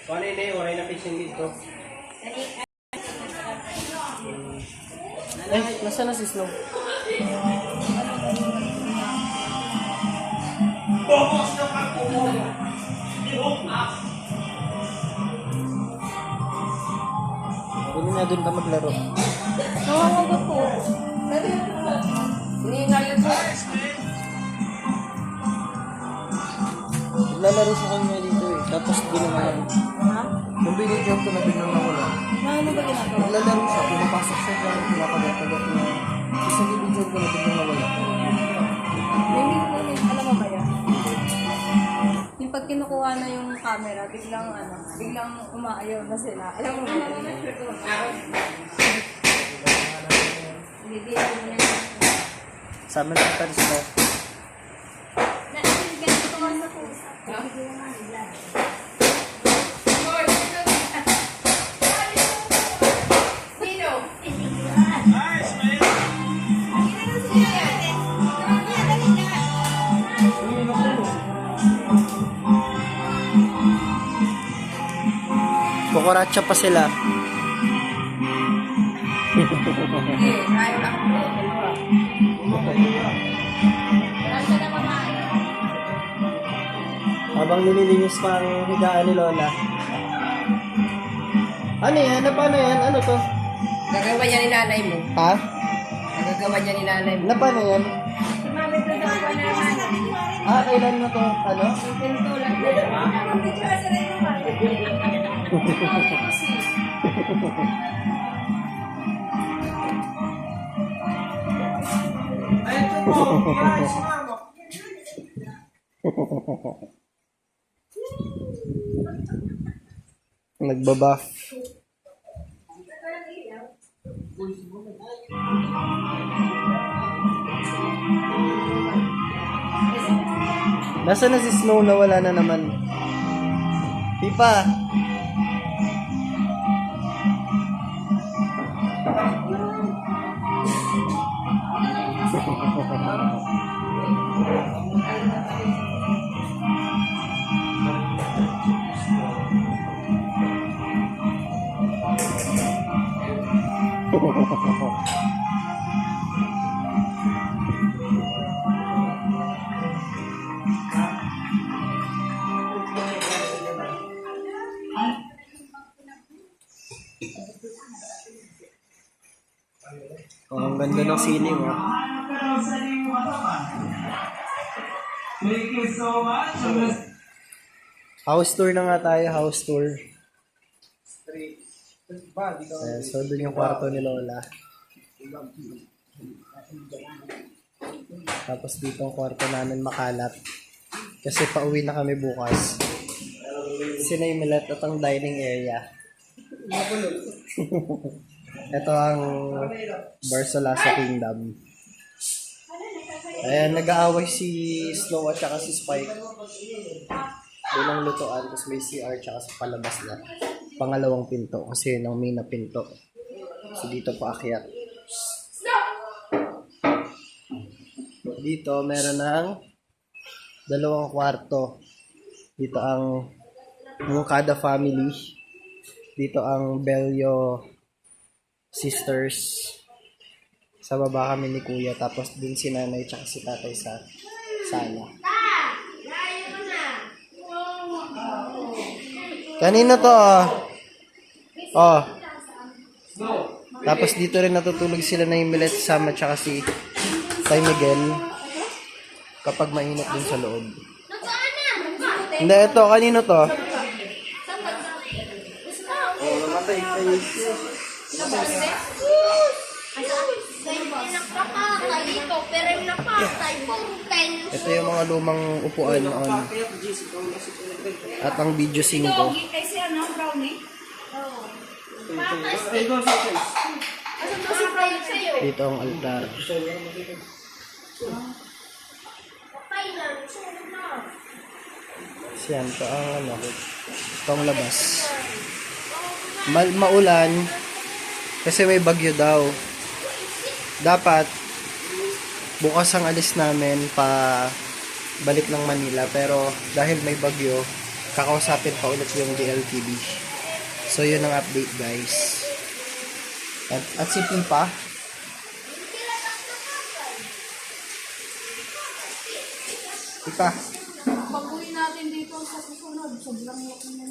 Paano yun eh? Wala na fishing dito. Eh, nasa na si Snow? Hindi na doon ka maglaro. Nawawaga po. Hindi nga yun po. Naglalaro sa kanya dito eh. Tapos ginawa. Ha? Nung binidyoke ko na biglang nawala. Ano ba ginagawa? Naglalaro siya. Pumapasok siya dyan. Pinakagat-kagat niya. Isa binidyoke ko na biglang nawala. Hindi ko alam mo ba yan? Yung pag kinukuha na yung camera, biglang umaayaw na sila. Alam mo ba yan? Hindi ko na yan. Sa amin ang taris mo. Ganito ko sa pusa. Kukuratsa pa sila. Habang nililinis pa ang higaan ni Lola. Ano yan? Paano yan? Ano to? Gagawa niya ni nanay mo. Ha? Gagawa niya ni nanay mo. Paano yan? Kailan na to? Ano? Nagbabuff. Nasaan na si Snow na wala na naman? Pipa! Ang ganda ng ceiling, oh. Thank you so much. House tour na nga tayo, house tour. So, doon yung kwarto ni Lola. Tapos dito ang kwarto namin makalat. Kasi pauwi na kami bukas. Sinaymilat at ang dining area. Ito ang Barcelasa Kingdom. Ayan, nag-aaway si Snow at saka si Spike. Doon ang lutoan, tapos may CR tsaka sa palabas na. Pangalawang pinto kasi yun ang main na pinto. So dito pa akyat. Dito meron ng dalawang kwarto. Dito ang Mungkada family. Dito ang Bello sisters. Sa baba kami ni Kuya. Tapos din si nanay tsaka si tatay sa sala. Kanino to? Oh. Tapos dito rin natutulog sila na yung Milet sama tsaka si Tay Miguel. Kapag mainit din sa loob. Hindi, ito. Kanino to? Oh, namatay kayo. Ito yung mga lumang upuan noon. At ang video 5. Dito ang altar. Siyan, ito ang ano. Ito ang labas. Maulan. Kasi may bagyo daw. Dapat bukas ang alis namin pa balik ng Manila, pero dahil may bagyo, kakausapin pa ulit yung JLTV. So, yun ang update, guys. At si Pipa, Pag-uwi natin dito sa susunod, sobrang laki na